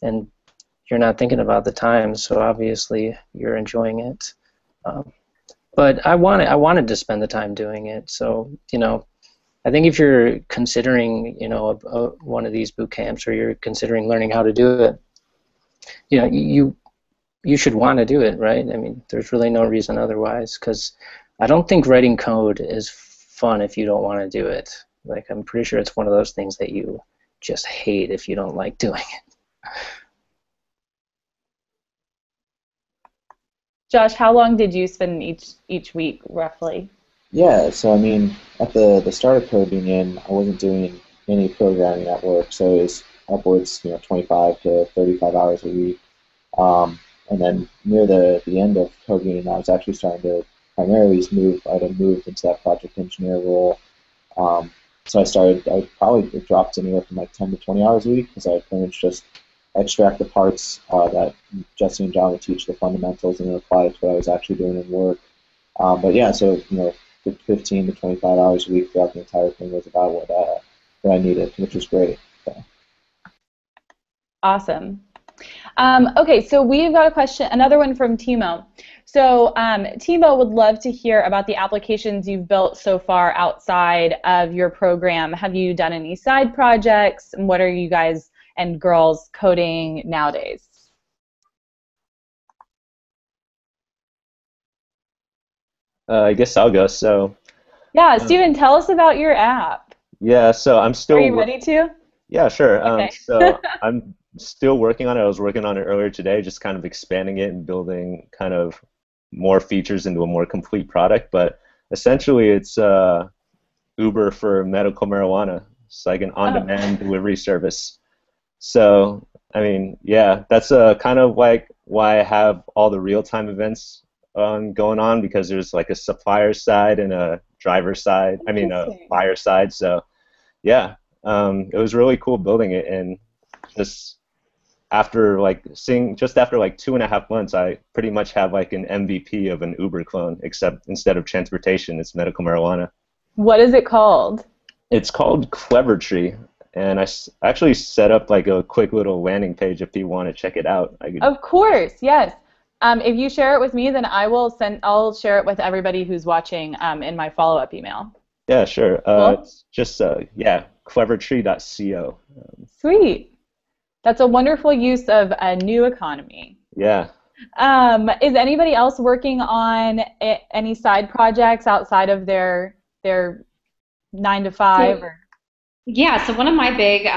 you're not thinking about the time, so obviously you're enjoying it. But I wanted to spend the time doing it, so I think if you're considering, one of these boot camps, or you're considering learning how to do it, you should want to do it, right? I mean, there's really no reason otherwise, because I don't think writing code is fun if you don't want to do it. Like, I'm pretty sure it's one of those things that you just hate if you don't like doing it. Josh, how long did you spend each week, roughly? Yeah, so I mean, at the start of Code Union, I wasn't doing any programming at work, so it was upwards, 25 to 35 hours a week. And then near the end of Code Union, I was actually starting to primarily move. I'd have moved into that project engineer role. So I probably dropped anywhere from like 10 to 20 hours a week, because I pretty much just extract the parts that Jesse and John would teach, the fundamentals, and then apply it to what I was actually doing in work. But yeah, so 15 to 25 hours a week throughout the entire thing was about what I needed, which was great. So. Awesome. Okay, so we've got a question, another one from Timo. So Timo would love to hear about the applications you've built so far outside of your program. Have you done any side projects? And what are you guys and girls coding nowadays? I guess I'll go. So yeah, Steven, tell us about your app. Yeah, so I'm still. Are you ready to? Yeah, sure. Okay. So I'm still working on it. I was working on it earlier today, just kind of expanding it and building kind of more features into a more complete product. But essentially, it's Uber for medical marijuana. It's like an on-demand delivery service. So, I mean, yeah, that's kind of like why I have all the real-time events going on, because there's like a supplier side and a driver side. I mean, a buyer side. So, yeah, it was really cool building it, and just after like 2.5 months, I pretty much have like an MVP of an Uber clone, except instead of transportation, it's medical marijuana. What is it called? It's called Clever Tree, and I actually set up like a quick little landing page if you want to check it out. Of course, yes. If you share it with me, then I'll share it with everybody who's watching in my follow-up email. Yeah, sure. Cool. It's just clevertree.co. Sweet. That's a wonderful use of a new economy. Yeah. Is anybody else working on any side projects outside of their 9 to 5? Yeah, so one of my big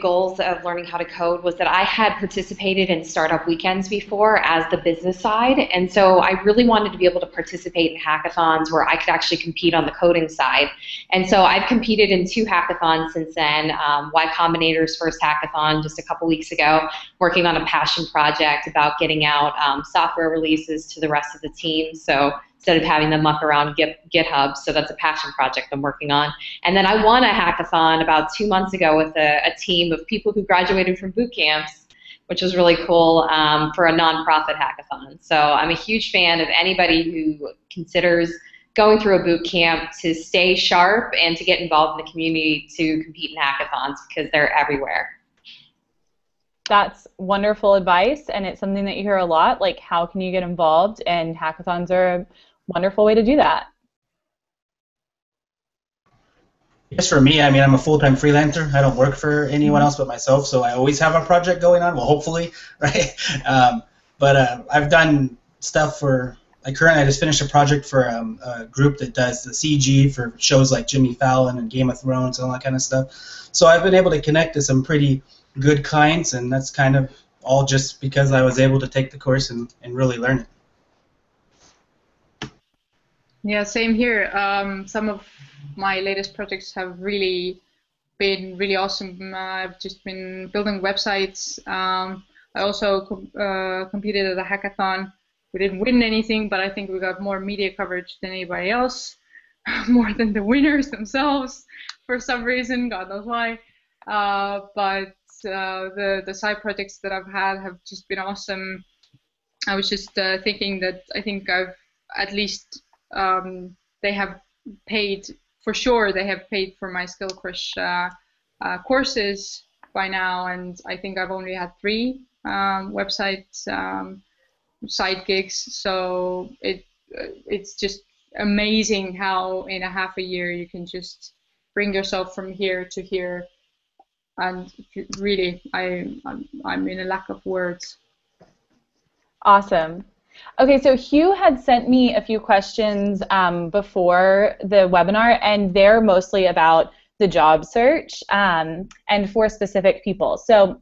goals of learning how to code was that I had participated in startup weekends before as the business side, and so I really wanted to be able to participate in hackathons where I could actually compete on the coding side. And so I've competed in 2 hackathons since then. Y Combinator's first hackathon just a couple weeks ago, working on a passion project about getting out software releases to the rest of the team. So instead of having them muck around GitHub. So that's a passion project I'm working on. And then I won a hackathon about 2 months ago with a team of people who graduated from boot camps, which was really cool, for a nonprofit hackathon. So I'm a huge fan of anybody who considers going through a boot camp to stay sharp and to get involved in the community to compete in hackathons, because they're everywhere. That's wonderful advice, and it's something that you hear a lot, like how can you get involved, and hackathons are a wonderful way to do that. Yes, for me, I mean, I'm a full-time freelancer. I don't work for anyone else but myself, so I always have a project going on, well, hopefully, right? But I've done stuff for, like currently I just finished a project for a group that does the CG for shows like Jimmy Fallon and Game of Thrones and all that kind of stuff. So I've been able to connect to some pretty good clients, and that's kind of all just because I was able to take the course and really learn it. Yeah, same here. Some of my latest projects have really been really awesome. I've just been building websites. I also competed at a hackathon. We didn't win anything, but I think we got more media coverage than anybody else, more than the winners themselves for some reason, God knows why. But the side projects that I've had have just been awesome. I was just thinking that I think I've at least they have paid, for sure they have paid for my Skillcrush courses by now, and I think I've only had 3 website side gigs, so it's just amazing how in a half a year you can just bring yourself from here to here. And really, I'm in a lack of words. Awesome. Okay, so Hugh had sent me a few questions before the webinar, and they're mostly about the job search and for specific people. So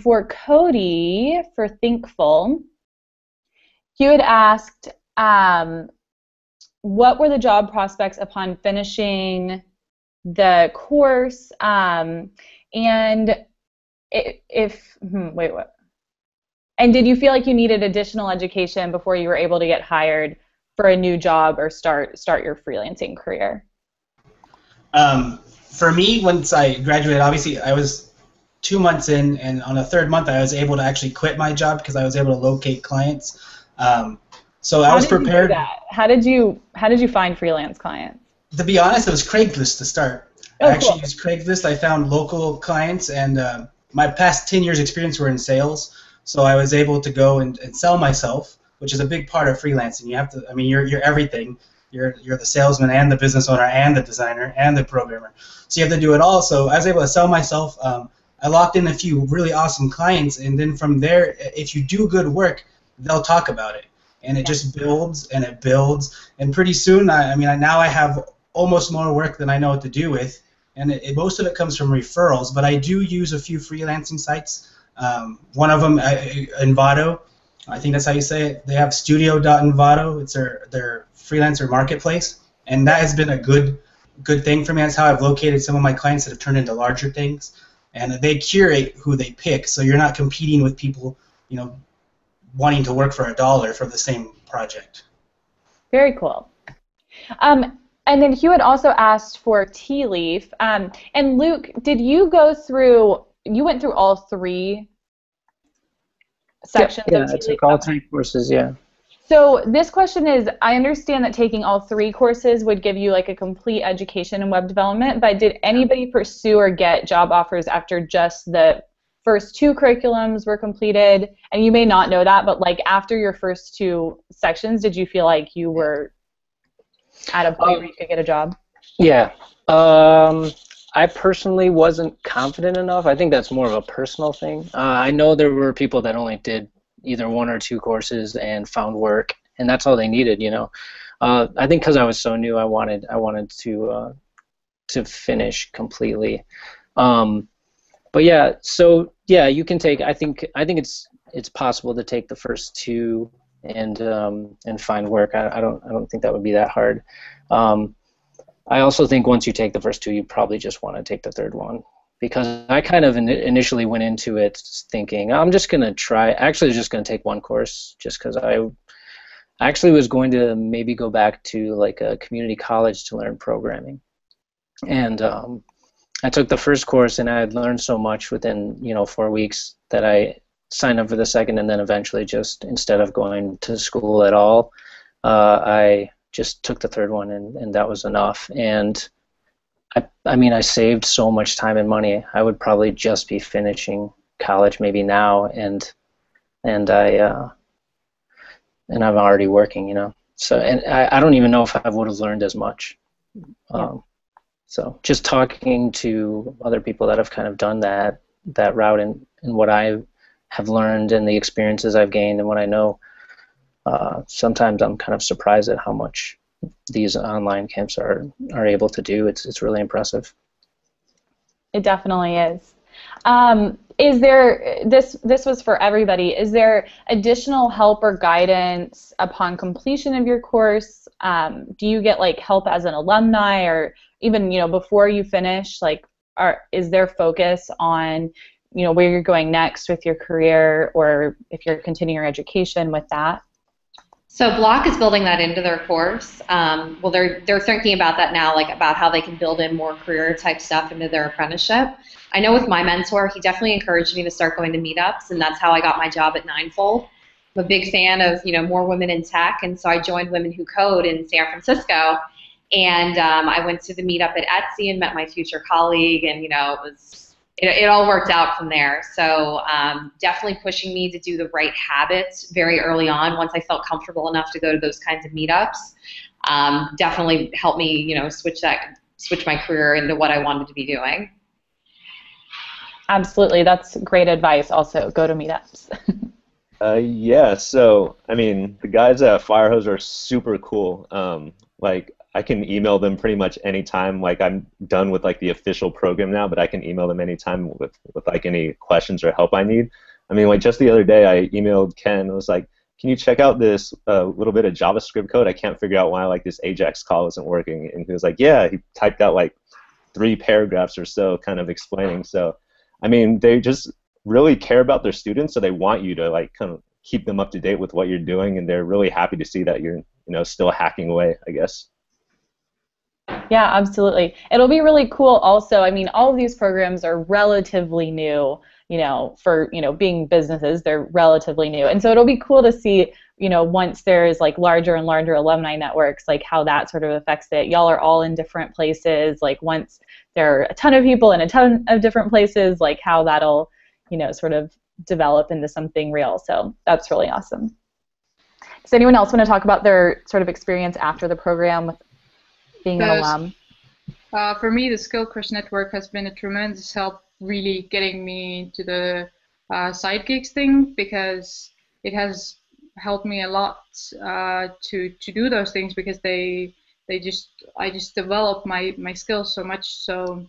for Cody, for Thinkful, Hugh had asked, what were the job prospects upon finishing the course, and wait, what? And did you feel like you needed additional education before you were able to get hired for a new job or start your freelancing career? For me, once I graduated, obviously I was 2 months in, and on the 3rd month I was able to actually quit my job because I was able to locate clients. So I was prepared. How did you find freelance clients? To be honest, it was Craigslist to start. Oh, I actually cool. used Craigslist. I found local clients, and my past 10 years experience were in sales, so I was able to go and sell myself, which is a big part of freelancing. You have to, I mean, you're everything. You're the salesman and the business owner and the designer and the programmer. So you have to do it all. So I was able to sell myself. I locked in a few really awesome clients, and then from there, if you do good work, they'll talk about it. And it just builds and it builds. And pretty soon, now I have almost more work than I know what to do with. And most of it comes from referrals, but I do use a few freelancing sites. One of them, Envato, I think that's how you say it. They have studio.envato. It's their freelancer marketplace, and that has been a good thing for me. That's how I've located some of my clients that have turned into larger things, and they curate who they pick, so you're not competing with people, wanting to work for $1 for the same project. Very cool. And then Hugh had also asked for Tealeaf. And Luke, did you you went through all 3 sections of Tealeaf? Yeah, I took all 3 courses, yeah. So this question is, I understand that taking all 3 courses would give you like a complete education in web development, but did anybody pursue or get job offers after just the first 2 curriculums were completed? And you may not know that, but like after your first 2 sections, did you feel like you were at a point where you could get a job? Yeah. I personally wasn't confident enough. I think that's more of a personal thing. I know there were people that only did either 1 or 2 courses and found work, and that's all they needed, I think because I was so new, I wanted to finish completely. But yeah, so yeah, you can take. I think it's possible to take the first 2 and find work. I don't think that would be that hard. I also think once you take the first 2, you probably just want to take the 3rd one, because I kind of initially went into it thinking I'm just going to try. Actually, I was just going to take 1 course just because I actually was going to maybe go back to like a community college to learn programming. And I took the first course and I had learned so much within 4 weeks that I signed up for the 2nd, and then eventually just instead of going to school at all, I just took the 3rd one, and that was enough. And I saved so much time and money. I would probably just be finishing college maybe now, and I'm already working, So, and I don't even know if I would have learned as much. Yeah. So just talking to other people that have kind of done that route and what I have learned and the experiences I've gained and what I know, sometimes I'm kind of surprised at how much these online camps are able to do. It's really impressive. It definitely is. Is there, this was for everybody, is there additional help or guidance upon completion of your course? Do you get like help as an alumni, or even before you finish? Like, is there focus on where you're going next with your career, or if you're continuing your education with that? So Block is building that into their course. Well, they're thinking about that now, like about how they can build in more career type stuff into their apprenticeship. I know with my mentor, he definitely encouraged me to start going to meetups, and that's how I got my job at Ninefold. I'm a big fan of more women in tech, and so I joined Women Who Code in San Francisco, and I went to the meetup at Etsy and met my future colleague, and it all worked out from there. So definitely pushing me to do the right habits very early on once I felt comfortable enough to go to those kinds of meetups. Definitely helped me, switch that switch my career into what I wanted to be doing. Absolutely. That's great advice also. Go to meetups. Yeah, so I mean, the guys at Firehose are super cool. Like I can email them pretty much anytime. Like I'm done with like the official program now, but I can email them anytime with like any questions or help I need. I mean, like just the other day, I emailed Ken. I was like, "Can you check out this little bit of JavaScript code? I can't figure out why like this Ajax call isn't working." And he was like, "Yeah." He typed out like 3 paragraphs or so, kind of explaining. So, I mean, they just really care about their students, so they want you to like kind of keep them up to date with what you're doing, and they're really happy to see that you're, still hacking away, I guess. Yeah, absolutely. It'll be really cool also. I mean, all of these programs are relatively new, for, being businesses, they're relatively new. And so it'll be cool to see, once there's like larger and larger alumni networks, like how that sort of affects it. Y'all are all in different places. Like once there are a ton of people in a ton of different places, like how that'll, sort of develop into something real. So that's really awesome. Does anyone else want to talk about their sort of experience after the program with being an alum? For me, the Skillcrush Network has been a tremendous help, really getting me to the side gigs thing, because it has helped me a lot to do those things, because I just developed my skills so much. So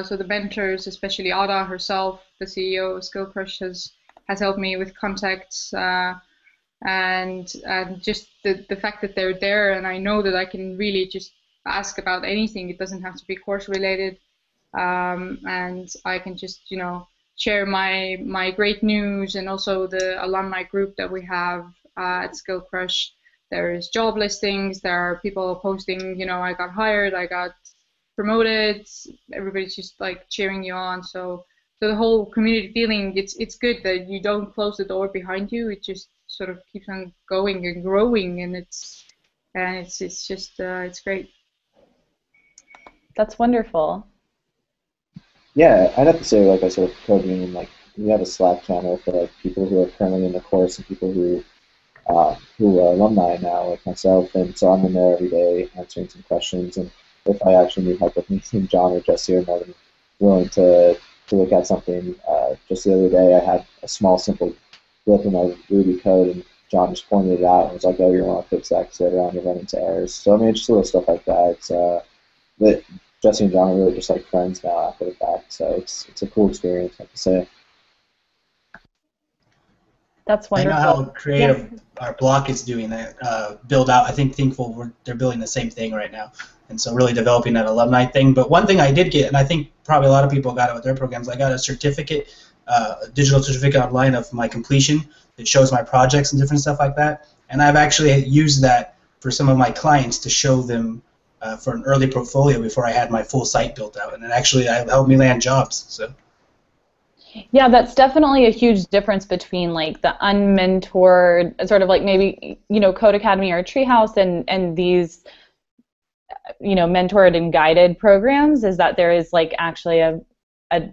so the mentors, especially Ada herself, the CEO of Skillcrush, has helped me with contacts, and just the fact that they're there, and I know that I can really just ask about anything. It doesn't have to be course related, and I can just share my great news, and also the alumni group that we have at Skillcrush. There's job listings. There are people posting, I got hired, I got promoted. Everybody's just like cheering you on. So the whole community feeling, it's good that you don't close the door behind you. It just sort of keeps on going and growing, and it's just it's great. That's wonderful. Yeah, I'd have to say, like I said, Code Union, like we have a Slack channel for like people who are currently in the course and people who are alumni now, like myself, and so I'm in there every day answering some questions, and if I actually need help with anything, John or Jesse are more than willing to look at something. Just the other day, I had a small, simple blip in my Ruby code, and John just pointed it out and was like, "Oh, you want to fix that because later on you run into errors." So I mean, just little stuff like that. It's that Jesse and John are really just like friends now after the fact. So it's a cool experience, I have to say. That's wonderful. I know how creative our block is doing that. Build out. I think Thinkful, they're building the same thing right now, and so really developing that alumni thing. But one thing I did get, and I think probably a lot of people got it with their programs, I got a certificate, a digital certificate online of my completion that shows my projects and different stuff like that. And I've actually used that for some of my clients to show them for an early portfolio before I had my full site built out, and it actually helped me land jobs. So. Yeah, that's definitely a huge difference between like the unmentored, sort of like maybe Code Academy or Treehouse and these mentored and guided programs, is that there is like actually a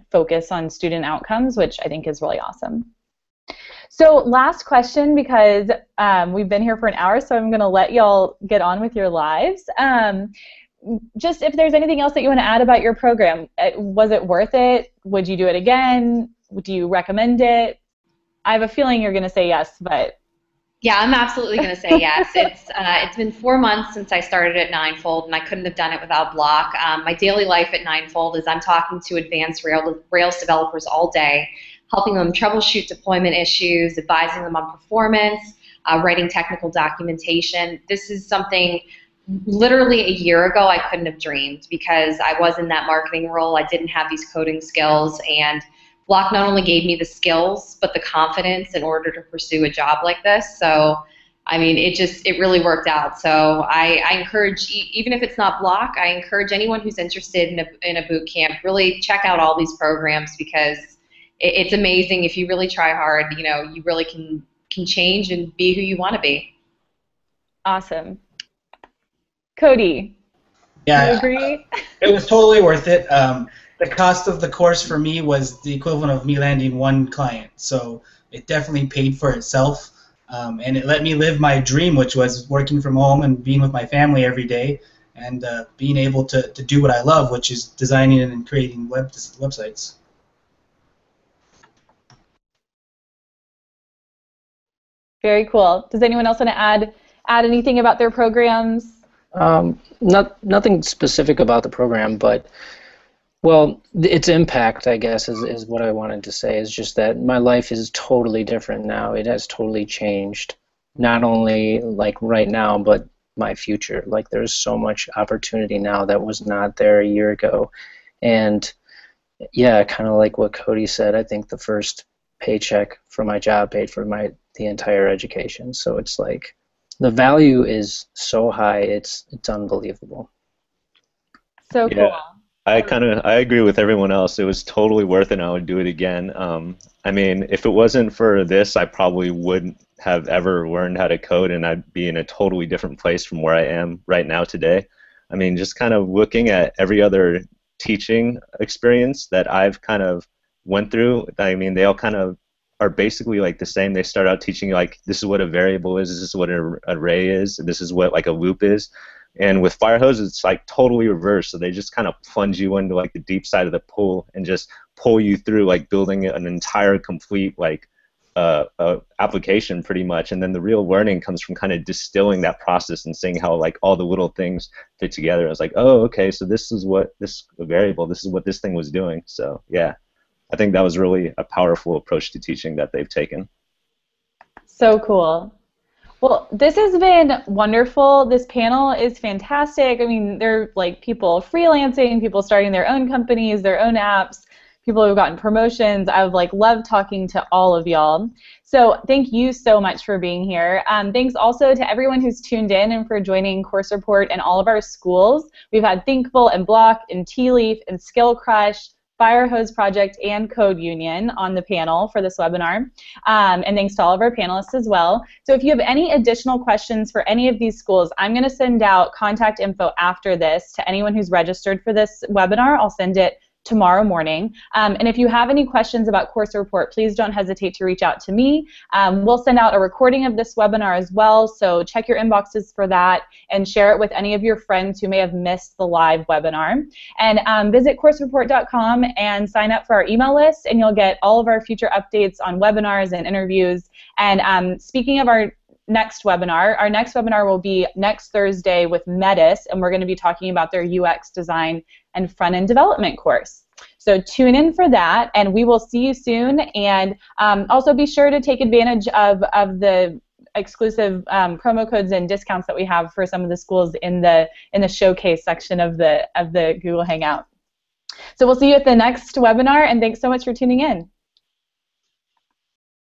focus on student outcomes, which I think is really awesome. So last question, because we've been here for an hour, so I'm going to let y'all get on with your lives. Just if there's anything else that you want to add about your program, was it worth it? Would you do it again? Do you recommend it? I have a feeling you're going to say yes, but... Yeah, I'm absolutely going to say yes. It's been 4 months since I started at Ninefold, and I couldn't have done it without Block. My daily life at Ninefold is I'm talking to advanced Rails developers all day, helping them troubleshoot deployment issues, advising them on performance, writing technical documentation. This is something literally a year ago I couldn't have dreamed, because I was in that marketing role. I didn't have these coding skills, and Block not only gave me the skills, but the confidence in order to pursue a job like this. So, I mean, it really worked out. So I encourage, even if it's not Block, I encourage anyone who's interested in a boot camp, really check out all these programs, because it's amazing. If you really try hard, you really can change and be who you want to be. Awesome. Cody, yeah, do you agree? It was totally worth it. The cost of the course for me was the equivalent of me landing one client, so it definitely paid for itself, and it let me live my dream, which was working from home and being with my family every day, and being able to do what I love, which is designing and creating websites. Very cool. Does anyone else want to add anything about their programs? Nothing specific about the program, but well, its impact, I guess, is what I wanted to say. Is just that my life is totally different now. It has totally changed, not only like right now, but my future. Like there's so much opportunity now that was not there a year ago, and yeah, kind of like what Cody said. I think the first paycheck for my job paid for the entire education. So it's like the value is so high, it's unbelievable. So cool. Yeah. I agree with everyone else. It was totally worth it, and I would do it again. I mean, if it wasn't for this, I probably wouldn't have ever learned how to code, and I'd be in a totally different place from where I am right now today. I mean, just kind of looking at every other teaching experience that I've kind of went through, I mean, they all kind of are basically like the same. They start out teaching you like, this is what a variable is, this is what an array is, this is what like a loop is. And with Firehose, it's like totally reversed. So they just kind of plunge you into like the deep side of the pool and just pull you through like building an entire complete like application pretty much. And then the real learning comes from kind of distilling that process and seeing how like all the little things fit together. I was like, oh, okay, so this is what this variable, this is what this thing was doing. So yeah, I think that was really a powerful approach to teaching that they've taken. So cool. Well, this has been wonderful. This panel is fantastic. I mean, there are like people freelancing, people starting their own companies, their own apps, people who've gotten promotions. I've like loved talking to all of y'all. So thank you so much for being here. Thanks also to everyone who's tuned in and for joining Course Report and all of our schools. We've had Thinkful and Block and Tealeaf and Skillcrush, Firehose Project, and Code Union on the panel for this webinar. And thanks to all of our panelists as well. So if you have any additional questions for any of these schools, I'm going to send out contact info after this to anyone who's registered for this webinar. I'll send it tomorrow morning. And if you have any questions about Course Report, please don't hesitate to reach out to me. We'll send out a recording of this webinar as well, so check your inboxes for that and share it with any of your friends who may have missed the live webinar. And visit coursereport.com and sign up for our email list, and you'll get all of our future updates on webinars and interviews. And speaking of our next webinar will be next Thursday with Metis, and we're going to be talking about their UX design and front-end development course. So tune in for that, and we will see you soon. And also be sure to take advantage of the exclusive promo codes and discounts that we have for some of the schools in the showcase section of the Google Hangout. So we'll see you at the next webinar, and thanks so much for tuning in.